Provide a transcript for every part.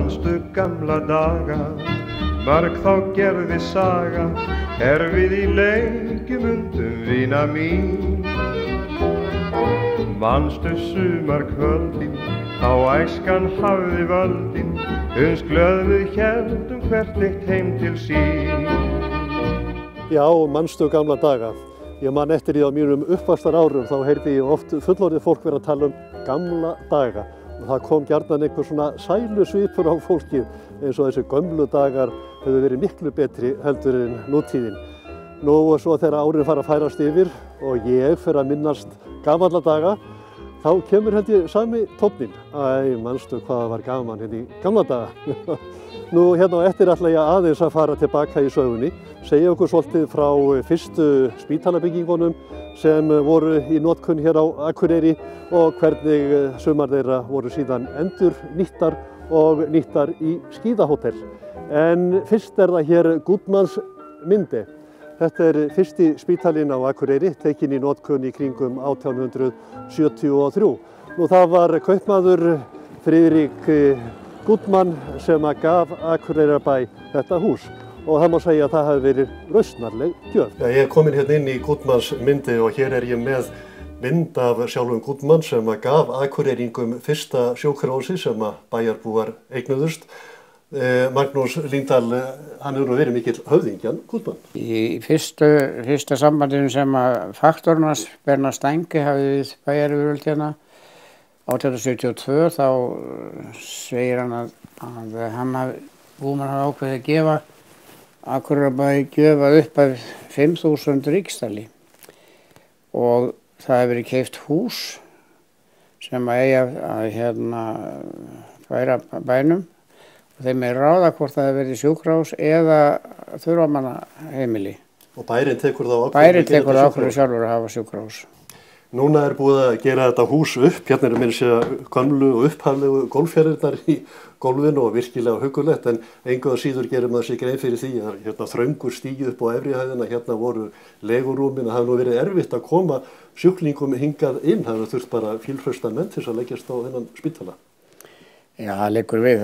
Manstu gamla daga, mörg þá gerði saga, við í leikjum undum vina mín. Manstu sumarkvöldin, þá æskan hafði völdin, glöð við héldum hvert eitt heim til sín. Já, manstu gamla daga. Ég man eftir því á mínum uppvaxtarárum, þá heyrði ég oft fullorðið fólk vera að tala gamla daga. Og það kom gjarnan einhver svona sælusvipur á fólkið, eins og þessi gömlu dagar hefðu verið miklu betri heldur en nútíðin. Nú og svo þegar árin fara að færast yfir og ég fer að minnast gamalla daga, þá kemur held ég sami tónninn. Æ, manstu hvað var gaman hérna í gamla daga. Nú hérna á eftir ætla ég aðeins að fara tilbaka í sögunni, segja okkur svolítið frá fyrstu spítalabyggingunum sem voru í notkun hér á Akureyri og hvernig sumar þeirra voru síðan endurnýttar og nýttar í skíðahótel. En fyrst það hér Gudmans-Minde. Þetta fyrsti spítalinn á Akureyri, tekinn í notkun í kringum 1873. Nú það var kaupmaður Friðrik Gudman sem gaf Akureyrarbæ þetta hús. Og það má segja að það hafi verið rausnarleg gjöf. Já, ég er komin hérna inn í Gudmans-Minde og hér ég með mynd af sjálfum Gudman sem gaf Akureyringum fyrsta sjúkrahúsi sem bæjarbúar eignuðust. Magnús Líndal, hann hefur verið mikill höfðingjan Gudman. Í fyrsta sambandinu sem faktornas Bernhard Stange hafði við bæjaryfirvöld hérna 1872 þá segir hann að Gudman hafi ákveðið að gefa Akureyrarbæ gjöf upp af 5.000 ríkisdali og það hefur verið keypt hús sem eigi að færa bænum og þeim ráða hvort það hefur verið sjúkrahús eða þurfamannaheimili. Og bærinn tekur þá ákvörðun sjálfur að hafa sjúkrahús. Núna búið að gera þetta hús upp, hérna meira að segja gömlu og upphaflegu gólffjarirnar í gólfinu og virkilega huggulegt, en engu að síður gerir maður sig grein fyrir því að hérna þröngur stígi upp á efri hæðina, hérna voru legurúmin, það hefur nú verið erfitt að koma sjúklingum hingað inn, það hefur þurft bara fílhrausta menn til að leggjast á þennan spítala. Já, það liggur við,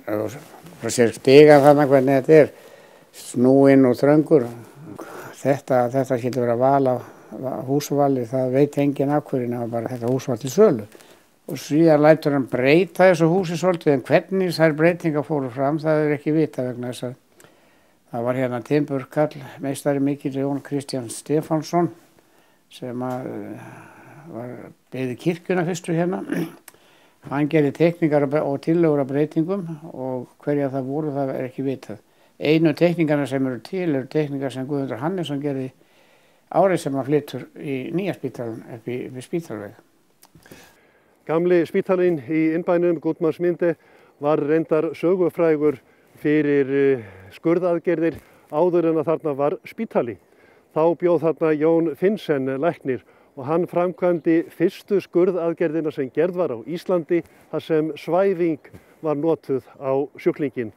það sér stiga þarna hvernig þetta snúinn og þröngur. Þetta getur verið að vala húsvali, það veit enginn af hverju nema bara þetta hús var til sölu. Og síðan lætur hann breyta þessu húsi svolítið, en hvernig þær breytingar fóru fram, það ekki vita vegna þess að það var hérna timburkall, meistari mikill Jón Kristján Stefánsson, sem byggði kirkjuna fyrstu hérna. Hann gerði teikningar og tillögur af breytingum og hverja það voru, það ekki vitað. Einu teikningarna sem eru til eru teikningar sem Guðmundur Hannesson gerði árið sem hann flytur í nýja spítalann upp við Spítalveg. Gamli spítalinn í innbænum Gudmans-Minde var reyndar sögufrægur fyrir skurðaðgerðir áður en að þarna var spítali. Þá bjóð þarna Jón Finnsen læknir og hann framkvæmdi fyrstu skurðaðgerðina sem gerð var á Íslandi þar sem svæfing var notuð á sjúklinginn.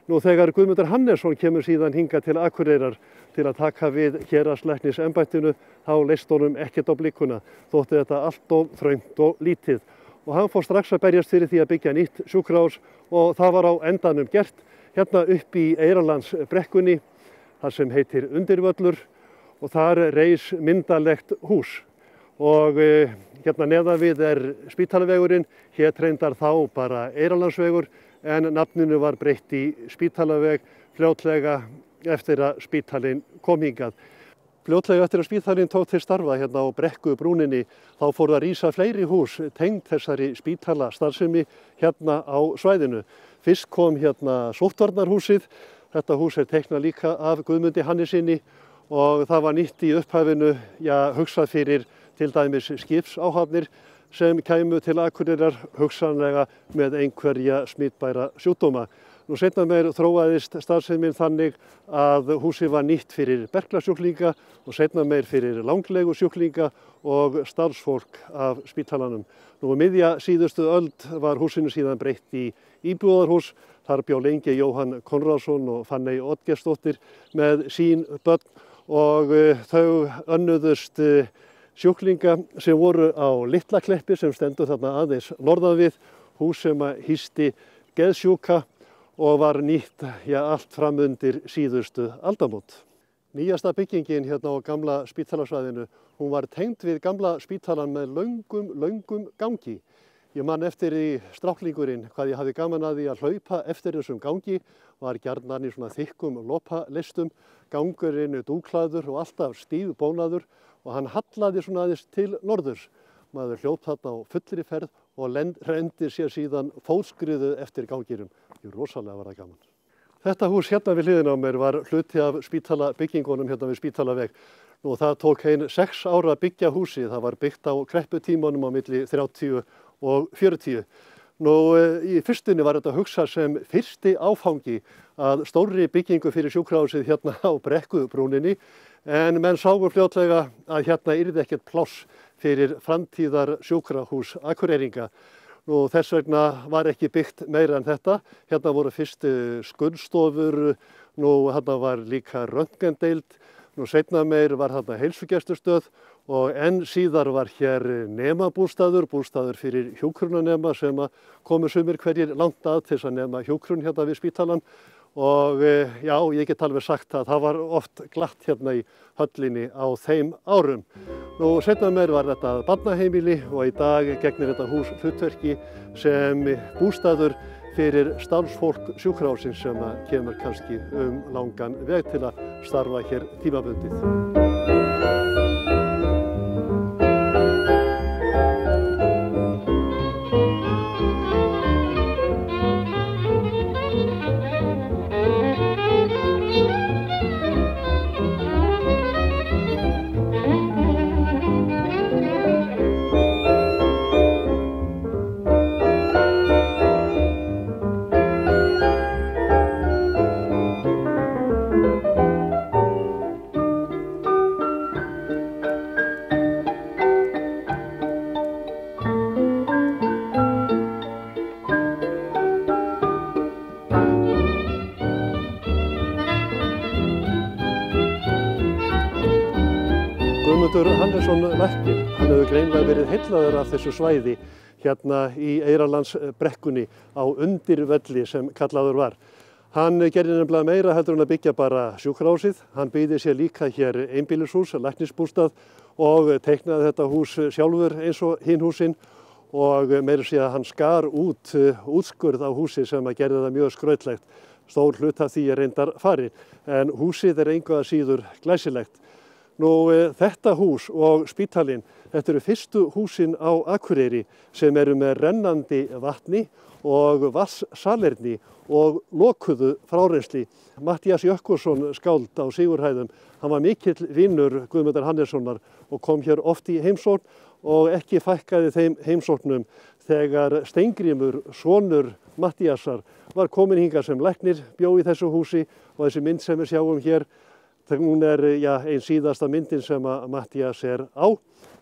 Nú þegar Guðmundur Hannesson kemur síðan hingað til Akureyrar til að taka við héraðslæknisembættinu, þá leist honum ekkert á blikkuna, þótti þetta allt of þröngt og lítið. Og hann fór strax að berjast fyrir því að byggja nýtt sjúkrahús og það var á endanum gert hérna upp í Eyrarlandsbrekkunni, þar sem heitir Undirvöllur, og þar reis myndalegt hús. Og hérna neðan við Spítalavegurinn, hét reyndar þá bara Eyrarlandsvegur, en nafninu var breytt í Spítalaveg fljótlega eftir að spítalinn kom hingað. Fljótlega eftir að spítalinn tók til starfa hérna á Brekkubrúninni, þá fóru að rísa fleiri hús tengd þessari spítalastarfsemi hérna á svæðinu. Fyrst kom hérna sóttvarnarhúsið, þetta hús teiknað líka af Guðmundi Hannessyni og það var nýtt í upphafinu, hugsað fyrir til dæmis skipsáhafnir sem kæmu til Akureyrar hugsanlega með einhverja smitbæra sjúkdóma. Nú seinna meir þróaðist starfsemin þannig að húsið var nýtt fyrir berklasjúklinga og seinna meir fyrir langlegusjúklinga og starfsfólk af spítalanum. Nú miðja síðustu öld var húsinu síðan breytt í íbúðarhús. Þar bjó lengi Jóhann Konráðsson og Fanney Oddgeirsdóttir með sín börn og þau önnuðust sjúklinga sem voru á Litlakleppi sem stendur þarna aðeins norðan við hús sem hýsti geðsjúka og var nýtt allt fram undir síðustu aldamót. Nýjasta byggingin hérna á gamla spítalasvæðinu, hún var tengd við gamla spítalan með löngum gangi. Ég man eftir í stráklingurinn hvað ég hafði gaman að því að hlaupa eftir þessum gangi, var gjarnan í svona þykkum lopalistum, gangurinn dúklaður og alltaf stífbónaður og hann hallaði svona aðeins til norðurs. Maður hljóp þarna á fullri ferð og renndi sér síðan fótskriðu eftir ganginum. Rosalega var það gaman. Þetta hús hérna við hliðina á mér var hluti af spítalabyggingunum hérna við Spítalaveg. Nú það tók 6 ára að byggja húsið. Það var byggt á krepputímanum á milli 30 og 40. Nú í fyrstunni var þetta hugsað sem fyrsti áfangi að stórri byggingu fyrir sjúkrahúsið hérna á Brekkubrúninni, en menn sáu fljótlega að hérna yrði ekkert pláss fyrir framtíðar sjúkrahús Akureyringa. Nú þess vegna var ekki byggt meira en þetta. Hérna voru fyrst skurðstofur, nú hérna var líka röntgendeild, nú seinna meir var hérna heilsugæslustöð og enn síðar var hér nemabústaður, bústaður fyrir hjúkrunarnema sem komu sumir hverjir langt að til þess að nema hjúkrun hérna við spítalan. Og já, ég get alveg sagt að það var oft glatt hérna í höllinni á þeim árum. Nú seinna meir var þetta barnaheimili og í dag gegnir þetta hús hlutverki sem bústaður fyrir starfsfólk sjúkrahússins sem kemur kannski langan veg til að starfa hér tímabundið. Guðmundur Hannesson læknir, hann hefur greinilega verið heillaður af þessu svæði hérna í Eyrarlandsbrekkunni á undirvelli sem kallaður var. Hann gerði nefnilega meira heldur en að byggja bara sjúkrahúsið. Hann byggði sér líka hér einbýlishús, læknisbústað og teiknaði þetta hús sjálfur eins og hinn húsin og meira sé að hann skar út útskurð á húsi sem gerði það mjög skrautlegt. Stór hluti af því reyndar farið, en húsið engu að síður glæsilegt. Nú þetta hús og spítalinn, þetta eru fyrstu húsin á Akureyri sem eru með rennandi vatni og vatnssalerni og lokuðu frárensli. Matthías Jökkusson skáld á Sigurhæðum, hann var mikill vinur Guðmundar Hannessonar og kom hér oft í heimsókn og ekki fækkaði þeim heimsóknum þegar Steingrímur, sonur Matthíasar, var komin hingað sem læknir, bjó í þessu húsi og þessi mynd sem við sjáum hér, hún ein síðasta myndin sem Matthías á.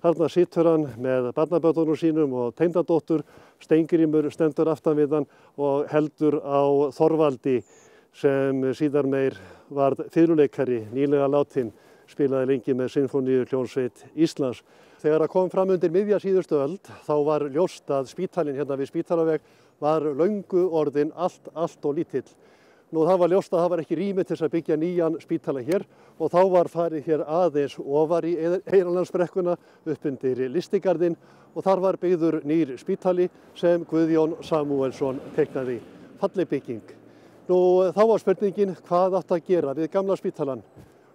Þarna situr hann með barnabörnunum sínum og tengdadóttur. Steingrímur stendur aftan við hann og heldur á Þorvaldi sem síðar meir varð fiðluleikari, nýlega látinn, spilaði lengi með Sinfóníuhljómsveit Íslands. Þegar það kom fram undir miðja síðustu öld þá var ljóst að spítalinn hérna við Spítalaveg var löngu orðinn allt og lítill. Nú það var ljóst að það var ekki rými til að byggja nýjan spítala hér og þá var farið hér aðeins ofar í Eyrarlandsbrekkuna upp undir Lystigarðinn og þar var byggður nýr spítali sem Guðjón Samúelsson teiknaði. Falleg bygging. Nú þá var spurningin hvað átti að gera við gamla spítalan.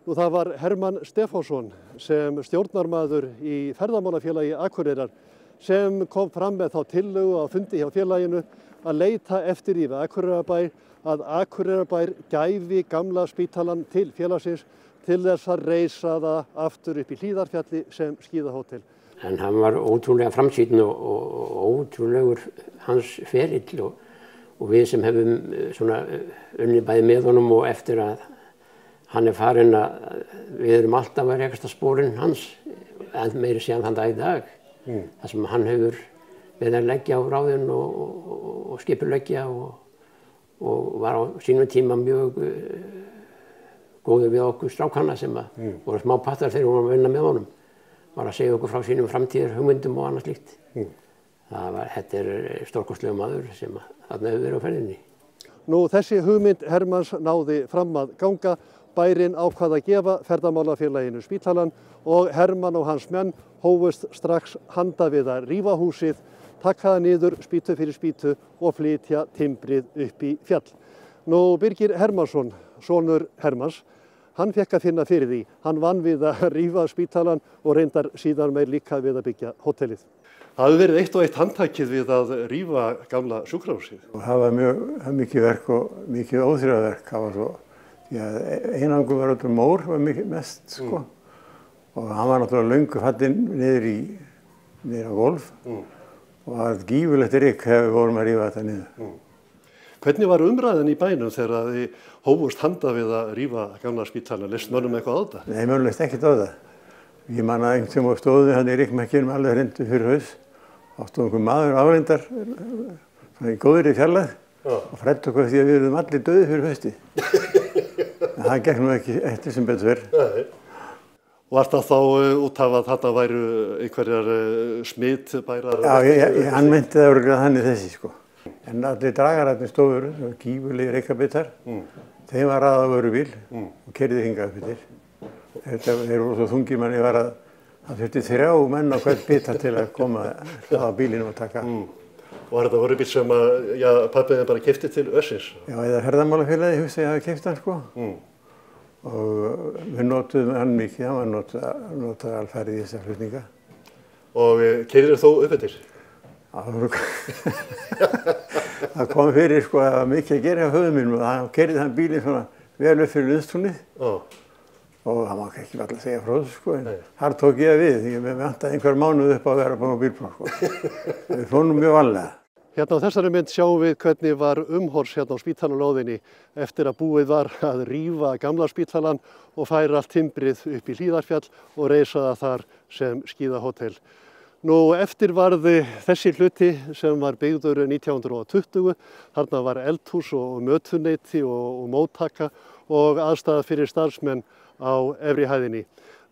Nú það var Hermann Stefánsson sem stjórnarmaður í ferðamálafélagi Akureyrar sem kom fram með þá tillögu á fundi hjá félaginu að leita eftir í við Akureyrarbæ að Akureyrarbær gæfi gamla spítalan til félagsins til þess að reisa það aftur upp í Hlíðarfjalli sem skíðahótel. En hann var ótrúlega framsýnn og ótrúlegur hans ferill og við sem hefum svona unnið bæði með honum og eftir að hann farinn að við erum alltaf að rekast á sporin hans, en meiri síðan þann dag í dag. Það sem hann hefur verið að leggja á ráðin og skipuleggja og var á sínum tíma mjög góður við okkur strákana sem voru smá pattar þegar við vorum að vinna með honum. Var að segja okkur frá sínum framtíðar hugmyndum og annað slíkt. Þetta stórkostlegur maður sem þarna hefur verið á ferðinni. Nú þessi hugmynd Hermanns náði fram að ganga, bærinn ákvað að gefa ferðamálafélaginu spítalann og Hermann og hans menn hófust strax handa við að rífa húsið, taka það niður spýtu fyrir spýtu og flytja timbrið upp í fjall. Nú Birgir Hermannsson, sonur Hermanns, hann fekk að finna fyrir því. Hann vann við að rífa spítalann og reyndar síðan meir líka við að byggja hótelið. Það hefur verið eitt og eitt handtakið við að rífa gamla sjúkrahúsið. Það var mjög mikið verk og mikið óþrifaverk. Það var svo, því að einangur var öllum mór, var mikið mest, sko. Og hann var náttúrulega löngu fallinn niður á gólf. Og það var gífurlegt rykk þegar við vorum að rífa þetta niður. Hvernig var umræðan í bænum þegar þið hófust handa við að rífa gamla spítalann? Leist mönnum eitthvað á þetta? Nei, mönnum leist ekkert á það. Ég man að einhvern tíma stóðu hann í rykkmekkinum alveg hrindu fyrir haus. Þá stóð einhver maður afreyndar í góðri fjarlægð og fræddi okkur því að við erum allir dauðir fyrir hausti. En það gekk nú ekki eftir sem betur verið. Var það þá út af að þetta væru einhverjar smitbærar? Já, hann meinti það örugglega þannig þessi, sko. En allir dragararnir stóður, gífurlegir rykkabitar, þeim var raðað á vörubíl og keyrði hingað upp yfir. Þeir voru svo þungir manni var að það þurfti 3 menn á hvern bita til að koma á bílinum og taka. Og var þetta vörubíl sem að pabbi bara keypti til Össins? Já, eða ferðamálafélagi hugsa ég hafi keypt hann, sko. Og við notuðum hann mikið, hann var notað alfarið í þessar flutninga. Og keyrðir þú upp eftir? Það kom fyrir, sko, að það var mikið að gera á höfðum mínum og það keyrði hann bílinn svona vel upp fyrir Lundstúnið. Og það má ekki alltaf segja frá þessu, sko, en þar tók ég við, því við vantaði einhver mánuð upp að vera búin á bílpróf, sko. Við fórum mjög varlega. Hérna á þessari mynd sjáum við hvernig var umhorfs hérna á spítalalóðinni eftir að búið var að rífa gamla spítalann og færa allt timbrið upp í Hlíðarfjall og reisa það þar sem skíðahótel. Nú eftir varði þessi hluti sem var byggður 1920, þarna var eldhús og mötuneyti og móttaka og aðstaða fyrir starfsmenn á efri hæðinni.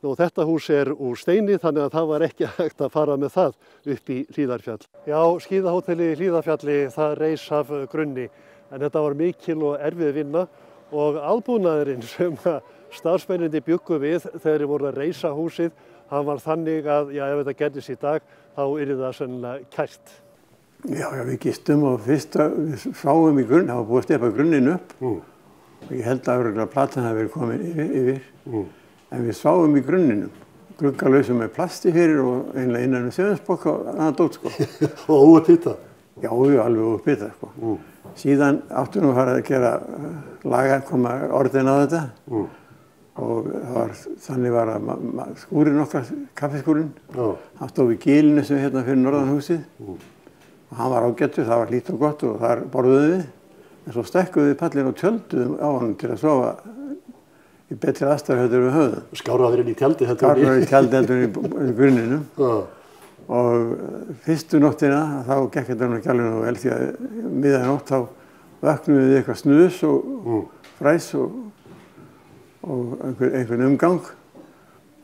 Nú þetta hús úr steini þannig að það var ekki hægt að fara með það upp í Hlíðarfjall. Já, skíðahótelið í Hlíðarfjalli það reis af grunni en þetta var mikil og erfið vinna og aðbúnaðurinn sem starfsmennirnir bjuggu við þegar þeir voru að reisa húsið, hann var þannig að ef þetta gerðist í dag þá yrði það sennilega kært. Já, við gistum og fyrst við sáum í grunn, það var búið að stepa grunninn upp. Og ég held að örugglega platan hafi verið komin yfir. En við sváum í grunninum, gluggalausum með plasti fyrir og einlega innan þjóðinsbók og annað dót, sko. Og útpitað? Já, alveg útpitað, sko. Síðan áttum við að fara að gera koma orðin á þetta. Og þannig var að skúrinn okkar, kaffiskúrinn, hann stóð við gilinu sem hérna fyrir norðan húsið. Og hann var ágættur, það var lít og gott og þar borðuðum við. En svo stekkuðum við pallinn og tjölduðum á hann til að sofa í betri aðstæður heldur við höfðum. Skáraður inn í tjaldi heldur við? Skáraður í tjaldi heldur við í grunninum. Og fyrstu nóttina þá gekk þetta nú ekki alveg nógu vel því að miðað nótt þá vöknum við eitthvað snus og fræs og einhvern umgang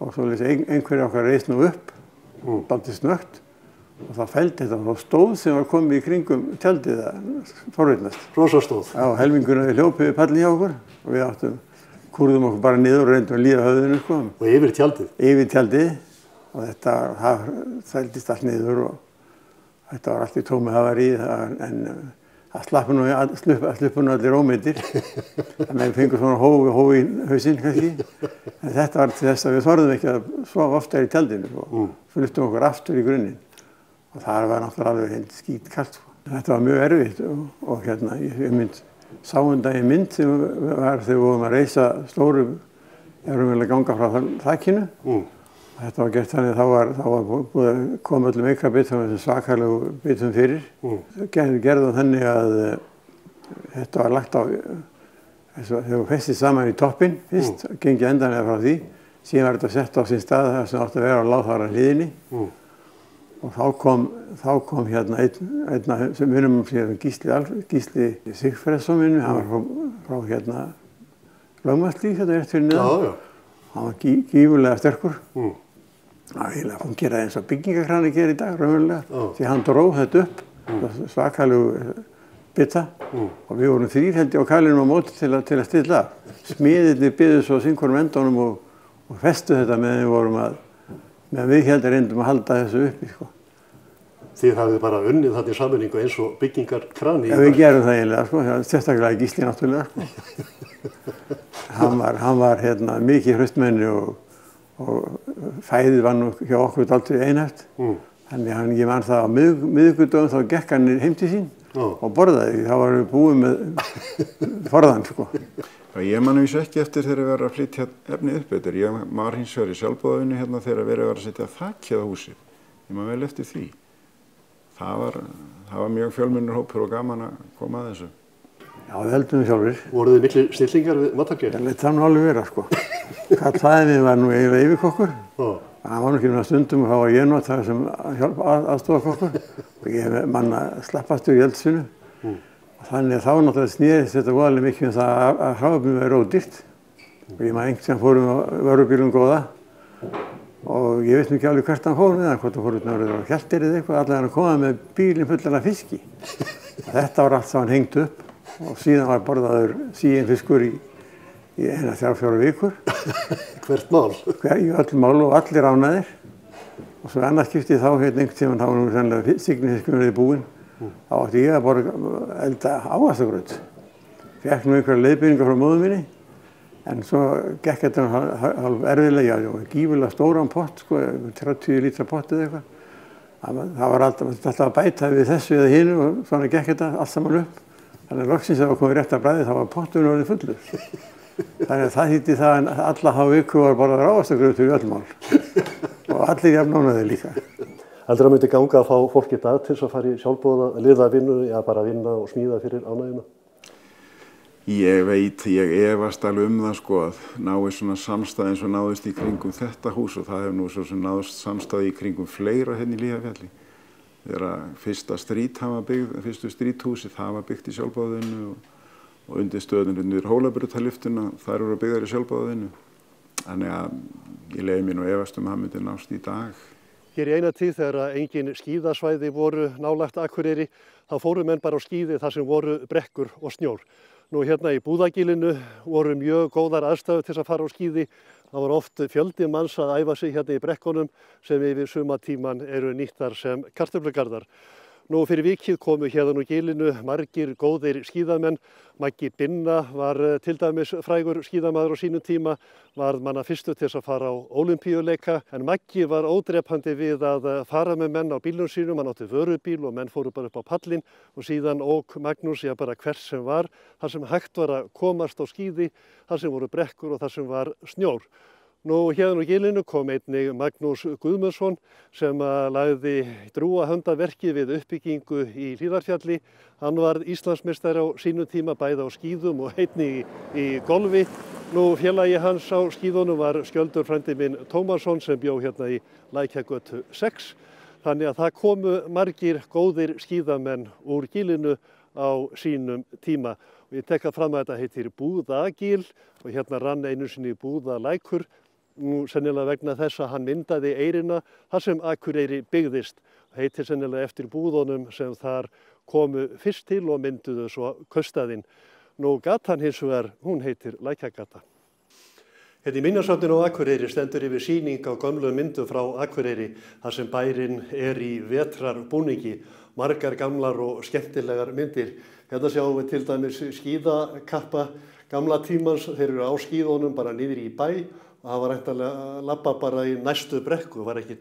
og svo einhverja okkar reis nú upp, baldi snögt og það fældi þetta og stóð sem var komið í kringum tjaldið að forveitnast. Rósastóð? Já, helmingurinn við hljópið við pallin hjá okkur og við kúrðum okkur bara niður og reyndum að líða höfðinu, sko. Og yfir tjaldið? Yfir tjaldið og þetta fældist allt niður og þetta var allt í tómi hafarið en það sluppu nú allir ómeiddir. Þannig að við fengum svona hóf í hausinn kannski. En þetta var til þess að við þorðum ekki að sofa oftar í tjaldinu og fluttum okkur aftur í grunninn. Og það var náttúrulega alveg skítkalt, sko. Þetta var mjög erfitt og hérna ég sáum daginn mynd sem var þegar við vorum að reisa stóru ganga frá þakinu. Þetta var gert þannig að þá var búið að koma öllum einkabitum þessum svakalegu bitum fyrir. Gerðum þannig að þetta var lagt á, þegar við festist saman í toppinn fyrst, gengið endanlega frá því. Síðan var þetta sett á sinn stað þar sem átti að vera á láðfara hliðinni. Og þá kom hérna einn sem vinnum síðan Gísli Sigfredsson vinnu, hann var frá hérna Lögmannslíð, þetta rétt fyrir neðan. Hann var gífurlega sterkur Það eiginlega fungeraði eins og byggingakrani gerir í dag, raunverulega. Því hann dróð þetta upp, svakalegu bita og við vorum 3 held ég á kælinum á móti til að stilla af. Smiðirnir byðu svo sinnkvorum endunum og festu þetta meðan við vorum meðan við heldur reyndum að halda þessu uppi, sko. Þið hafið bara unnið þetta í sammenningu eins og byggingarkrani. Já, við gerum það eiginlega, sko. Sérstaklega Gísli náttúrulega, sko. Hann var mikið hraustmenni og fæðið var nú hjá okkur dálítið einhæft. Þannig ég man það á miðvikudögum þá gekk hann heim til sín og borðaði. Þá varum við búið með forðan, sko. Ég man vísu ekki eftir þegar við varum að flytja efnið upp eftir. Ég var hins vegar í sjálfboðavinnu hérna þegar verið var að setja þakið á húsið. Ég man vel eftir því. Það var mjög fjölmennur hópur og gaman að koma að þessu. Já, við heldum við sjálfur. Voruð þið miklir snillingar við matargjöf? Ég leit það nú alveg vera, sko. Karlfæðið minn var nú eiginlega yfirkokkur. Það var nú ekki stundum og þá var ég notaður sem aðstofakokkur. Og ég manna slappastur í eldsinu. Þannig að þá náttúrulega snerist þetta voðalega mikið það að hráefnið væri ódýrt. Og ég maður einhvern sem fórum á vörubílum góða. Og ég veit nú ekki alveg hvert hann fór með það, hvort hann fór út náður á Hjalteyri eða eitthvað, allavega hann komað með bílinn fullan af fiski. Þetta var allt saman hengt upp og síðan var borðaður síinn fiskur í 3-4 vikur. Hvert mál? Í öllum mál og allir ánæðir. Og svo annað skiptið þá einhvern tímann þá var nú sennilega signifiskurinn verið búinn. Þá átti ég að elda ávaxtagraut. Fékk nú einhverja leiðbeiningar frá móður minni. En svo gekk þetta hálf erfiðlega, já, gífurlega stóran pott, sko, 30 lítra pott eða eitthvað. Það var alltaf að bæta við þessu eða hinu og svona gekk þetta allt saman upp. Þannig að loksins þegar það komið rétt að bragði þá var potturinn orðinn fullur. Þannig að það þýddi það að alla þá viku var bara ávaxtagrautur í öll mál. Og allir jafn ánægðir líka. Heldur það myndi ganga að fá fólk í dag til þess að fara í sjálfboða, liða vinnu, eða bara vinna og smíða fyrir ánægjuna? Ég veit, ég efast alveg það, sko, að náist svona samstæð eins og náðist í kringum þetta hús og það hefur nú svo sem náðist samstæð í kringum fleira hérna í Hlíðarfjalli. Þegar fyrstu stríthúsi, það var byggt í sjálfboðavinnu og undir stöðunni niður Hólabrautarlyftuna, þær voru byggðar í sjálfboðavinnu. Þannig að ég leyfi mér nú efast að það myndi nást í dag. Hér í eina tíð þegar engin skíðasvæði voru nálægt Akureyri, þá fóru menn bara á skíði þar sem voru brekkur og snjór. Nú hérna í Búðagilinu voru mjög góðar aðstæður til að fara á skíði. Það var oft fjöldi manns að æfa sig hérna í brekkunum sem yfir sumartíman eru nýttar sem kartöflugarðar. Nú fyrir vikið komu hérna úr gilinu margir góðir skíðamenn. Maggi Binna var til dæmis frægur skíðamaður á sínum tíma, var manna fyrstu til að fara á Ólympíuleika. En Maggi var ódrepandi við að fara með menn á bílnum sínum, hann átti vörubíl og menn fóru bara upp á pallinn og síðan ók Magnús, já bara hvert sem var, þar sem hægt var að komast á skíði, þar sem voru brekkur og þar sem var snjór. Nú hérna úr gilinu kom einnig Magnús Guðmundsson sem lagði drúga handaverki við uppbyggingu í Hlíðarfjalli. Hann var Íslandsmeistari á sínum tíma bæði á skíðum og einnig í golfi. Nú félagi hans á skíðunum var Skjöldur frændi minn Tómasson sem bjó hérna í Lækjagötu 6. Þannig að það komu margir góðir skíðamenn úr gilinu á sínum tíma. Og ég tekka fram að þetta heitir Búðagil og hérna rann einu sinni Búðalækur. Nú sennilega vegna þess að hann myndaði eyrina þar sem Akureyri byggðist. Heitir sennilega eftir búðunum sem þar komu fyrst til og mynduðu svo kaupstaðinn. Nú gatan hins vegar, hún heitir Lækjagata. Hérna í minjasafninu á Akureyri stendur yfir sýning á gömlu myndum frá Akureyri þar sem bærinn er í vetrarbúningi. Margar gamlar og skemmtilegar myndir. Hérna sjáum við til dæmis skíðakappa gamla tímans. Þeir eru á skíðunum bara niður í bæ. Og það var einhverlega að labba bara í næstu brekku, var ekki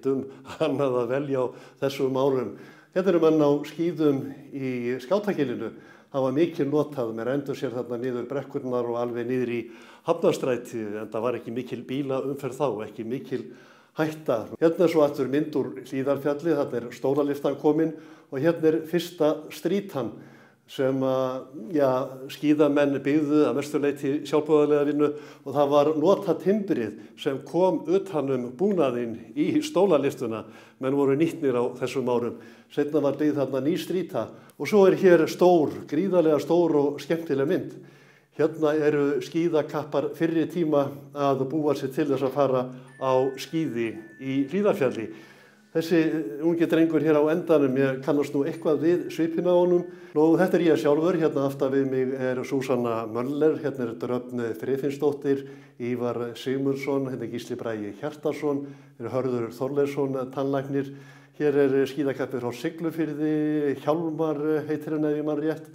annað að velja á þessum árum. Þetta eru menn á skíðum í Skátakilinu. Það var mikil notað með rendur sér þarna niður brekkurnar og alveg niður í Hafnarstræti, en það var ekki mikil bílaumferð þá, ekki mikil hætta. Hérna er svo aftur mynd úr Hlíðarfjalli, þarna er Stóralyftan komin og hérna er fyrsta strýtan sem skíðamenn byggðu að mestu leyti sjálfboðaliða vinnu og það var notað timbrið sem kom utan búnaðinn í stólalyftuna, menn voru nýtnir á þessum árum. Seinna var byggð þarna ný strýta og svo er hér gríðarlega stór og skemmtileg mynd. Hérna eru skíðakappar fyrri tíma að búa sér til þess að fara á skíði í Hlíðarfjalli. Þessi ungi drengur hér á endanum, ég kannast nú eitthvað við svipina á honum. Þetta er ég sjálfur, hérna aftan við mig er Súsanna Möller, hérna er Dröfn Friðfinnsdóttir, Ívar Sigmundsson, hérna er Gísli Bragi Hjartarson, Hörður Þorleifsson, tannlæknir. Hér er skíðakappi frá Siglufirði, Hjálmar heitir hann ef ég man rétt.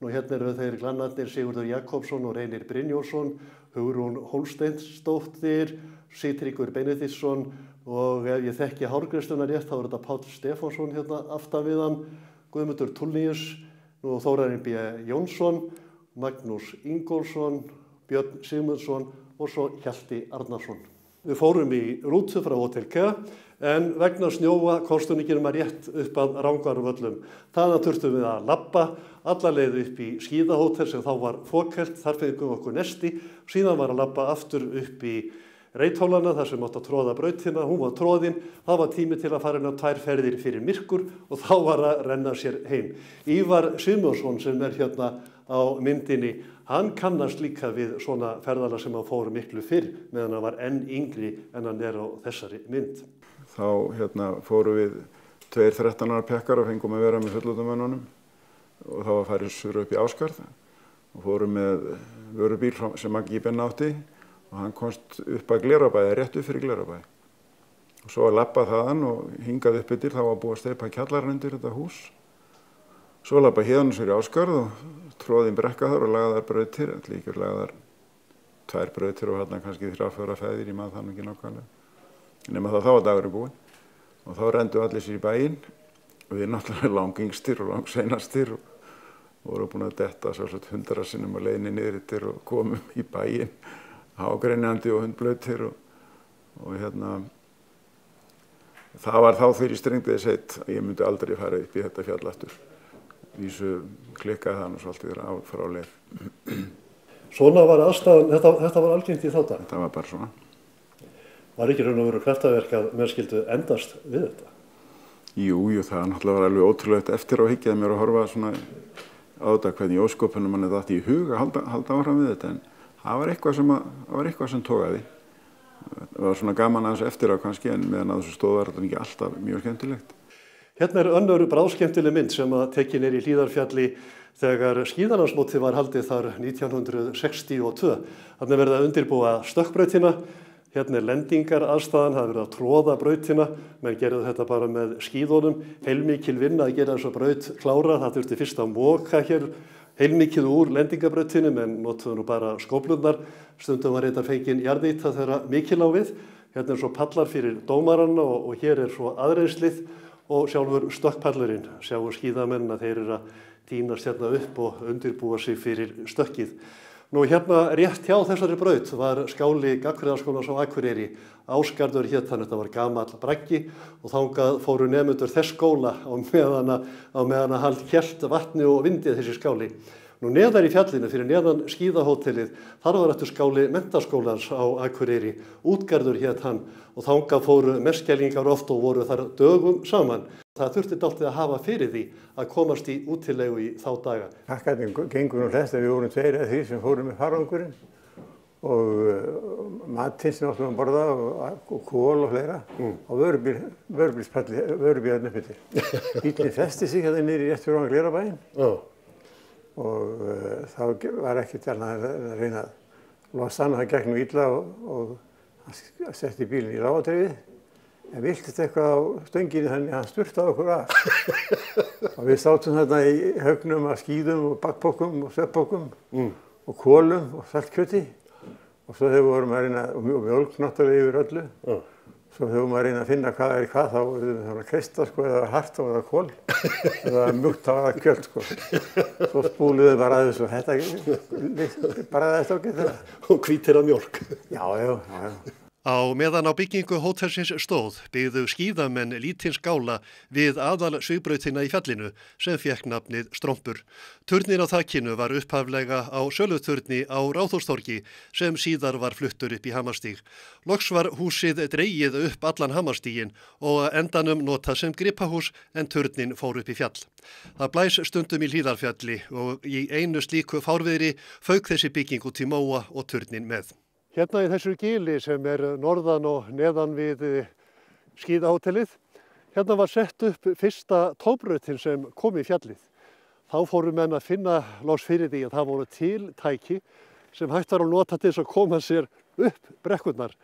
Nú hérna eru þeir glannarnir Sigurður Jakobsson og Reynir Brynjónsson, Hugrún Hólsteinsdóttir, Sigtryggur Benediktsson og ef ég þekki hárgreiðsluna rétt þá er þetta Páll Stefánsson hérna aftan við hann, Guðmundur Tulnius, nú Þórarinn B. Jónsson, Magnús Ingólfsson, Björn Sigmundsson og svo Hjalti Arnarsson. Við fórum í rútu frá Hótel K en vegna snjóa komstum ekki nema rétt upp að Rangárvöllum. Þaðan þurftum við að labba alla leið upp í skíðahótel sem þá var fokhelt, þar fengum okkur nesti, síðan var að labba aftur upp í Reithólana þar sem átt að tróða brautina, hún var tróðin, það var tími til að fara inn á 2 ferðir fyrir myrkur og þá var að renna sér heim. Ívar Sigmundsson sem er hérna á myndinni, hann kannast líka við svona ferðala sem hann fór miklu fyrr meðan hann var enn yngri en hann er á þessari mynd. Þá hérna fóru við 2 13 ára pekkar og fengum að vera með fullorðinmönnunum og þá var farið sur upp í Ásgarð og fóru með vörubíl sem Maggi Benna átti. Og hann komst upp að Glerabæði, rétt upp fyrir Glerabæði. Og svo að labba þaðan og hingað upp yfir, þá var búið að steypa kjallarinn undir þetta hús. Svo labba héðan sér í Ásgarð og tróðin brekka þar og lagðar brautir, líka lagðar 2 brautir og hérna kannski 3-4 feðir, ég maður það nú ekki nákvæmlega. Nema þá var dagurinn búinn. Og þá rendu allir sér í bæinn og við náttúrulega langingstir og langseinastir og voru búin að detta sjálfsagt 100 sinnum á leiðinni niður yfir og komum í bæinn. Hágreinjandi og hundblautir og hérna það var þá fyrir strengdiði seitt að ég myndi aldrei fara upp í þetta fjall aftur. Vísu klikkaði það nú svolítið frá leið. Svona var aðstæðan, þetta var algengt í þá dag? Þetta var bara svona. Var ekki raun og veru kraftaverk að menn skyldu endast við þetta? Jú, það náttúrulega var alveg ótrúlegt eftir á hyggjað mér að horfa svona á þetta hvernig í ósköpunum manni datt í hug að halda áfram við þetta en það var eitthvað sem togaði. Það var svona gaman aðeins eftir á kannski en meðan að þessu stóð var þetta ekki alltaf mjög skemmtilegt. Hérna er önnur bráðskemmtileg mynd sem að tekin er í Hlíðarfjalli þegar skíðalandsmótið var haldið þar 1962. Þarna verið að undirbúa stökkbrautina. Hérna er lendingaraðstaðan, það verið að tróða brautina. Menn gerðu þetta bara með skíðunum. Heilmikil vinna að gera þessa braut klára. Það þurfti fyrst að moka hér heilmikið úr lendingabrautinum en notuðu nú bara skóflurnar. Stundum var reyndar fengin jarðýta þegar mikil á við. Hérna er svo pallar fyrir dómaranna og hér er svo aðreynslið og sjálfur stökkpallurinn. Sjáum skíðamenn að þeir eru að tínast hérna upp og undirbúa sig fyrir stökkið. Nú hérna rétt hjá þessari braut var skáli Gagnfræðaskólans á Akureyri. Ásgarður hét hann, þetta var gamall braggi og þangað fóru nemendur þess skóla á meðan hann hélt vatni og vindi þessi skáli. Nú neðar í fjallinu fyrir neðan skíðahótelið, þar var þetta skáli Menntaskólans á Akureyri. Útgarður hét hann og þangað fóru merskjælingar oft og voru þar dögum saman. Það þurfti dálítið að hafa fyrir því að komast í útilegu í þá daga. Pakkarnir gengur nú flest, við vorum 2 eða 3 sem fórum með farangurinn og matinn sem áttum að borða og kól og fleira og vörubílarnir upp yfir. Bíllinn festi sig hérna niður í rétt fyrir ofan Glerabæinn og þá var ekkert annað að reyna að losa hann og það gekk nú illa og hann setti bílinn í lágadreifið. En viltist eitthvað á stönginni þannig að hann sturtaði okkur af. Og við sátum þarna í haugnum af skíðum og bakpokum og sveppokum og kólum og saltkjöti. Og svo þegar við vorum að reyna, og mjólk náttúrulega yfir öllu, svo þegar við vorum að reyna að finna hvað er hvað, þá vorum við að kreista sko, eða hart og eða kól, eða mjúkt þá eða kjöld sko. Svo spúluðum við bara að þessu, þetta bara þetta ágætt það. Og hvítir af mjólk. Já. Á meðan á byggingu hótelsins stóð byggðu skíðamenn lítinn skála við aðal svigbrautina í fjallinu sem fékk nafnið Strompur. Turnin á þakinu var upphaflega á söluturni á Ráðhústorgi sem síðar var fluttur upp í Hamarstíg. Loks var húsið dregið upp allan Hamarstíginn og að endanum notað sem gripahús en turnin fór upp í fjall. Það blæs stundum í Hlíðarfjalli og í einu slíku fárviðri fauk þessi bygging út í móa og turnin með. Hérna í þessu gili sem norðan og neðan við skíðahótelið, hérna var sett upp fyrsta tóbrautin sem kom í fjallið. Þá fóru menn að finna loks fyrir því að það voru til tæki sem hægt var að nota til þess að koma sér upp brekkurnar.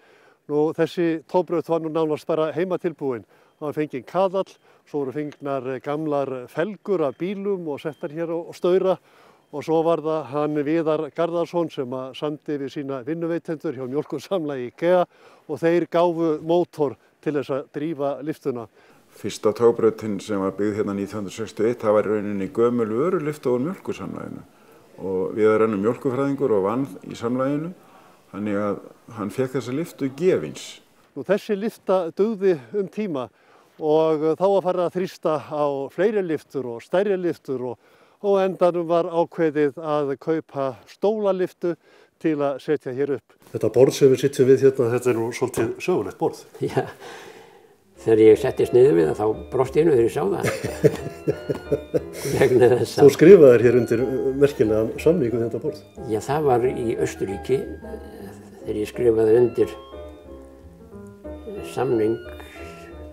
Þessi tóbraut var nánast bara heimatilbúin. Það var fenginn kaðall, svo voru fengnar gamlar felgur af bílum og settar hér á staura. Og svo var það hann Viðar Garðarsson sem að samdi við sína vinnuveitendur hjá Mjólkursamlagi IKEA og þeir gáfu mótor til þess að drífa lyftuna. Fyrsta tóbrautin sem var byggð hérna 1961, það var í rauninni gömul vörulyfta úr Mjólkursamlaginu. Og Viðar er mjólkurfræðingur og vann í samlaginu, þannig að hann fékk þessa lyftu gefins. Þessi lyfta dugði tíma og þá var farið að þrýsta á fleiri lyftur og stærri lyftur og endanum var ákveðið að kaupa stólalyftu til að setja hér upp. Þetta borð sem við sitjum við hérna, þetta nú svolítið sögulegt borð. Já, þegar ég settist niður við það, þá brosti ég þegar ég sá það. Þú skrifaðir hér undir merkilegan samning um þetta borð. Já, það var í Austurríki þegar ég skrifaði undir samning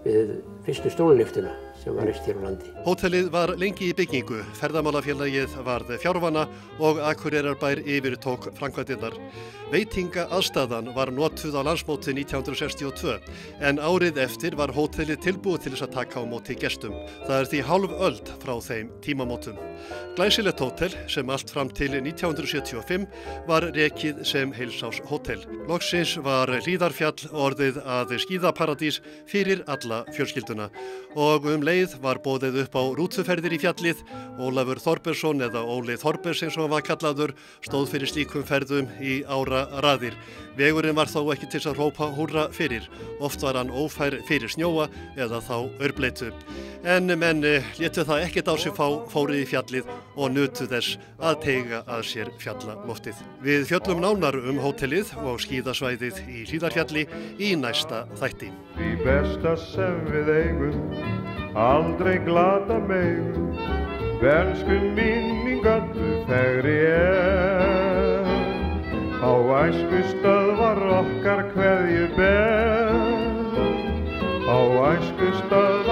við fyrstu stólalyftuna sem var reist hér á landi. Hótelið var lengi í byggingu, ferðamálafélagið varð fjárvana og Akureyrarbær yfirtók framkvæmdirnar. Veitingaaðstaðan var notuð á landsmóti 1962 en árið eftir var hótelið tilbúið til þess að taka á móti gestum. Það er því hálf öld frá þeim tímamótum. Glæsilegt hótel sem allt fram til 1975 var rekið sem heilsárshótel. Loksins var Hlíðarfjall orðið að skíðaparadís fyrir alla fjölskylduna og leið var boðið upp á rútuferðir í fjallið. Ólafur Þorbergsson eða Óli Þorbergs eins og hann var kallaður stóð fyrir slíkum ferðum í áraraðir. Vegurinn var þó ekki til að hrópa húrra fyrir. Oft var hann ófær fyrir snjóa eða þá aurbleitu. En menn létu það ekkert á sig fá, fóru í fjallið og nutu þess að teyga að sér fjallaloftið. Við fjöllum nánar hótelið og skíðasvæðið í Hlíðarfjalli í næsta þætti. Því besta sem við eigum aldrei glata megum, bernsku minning öllu fegri á æskustöð var okkar kveðju ber, á æskustöð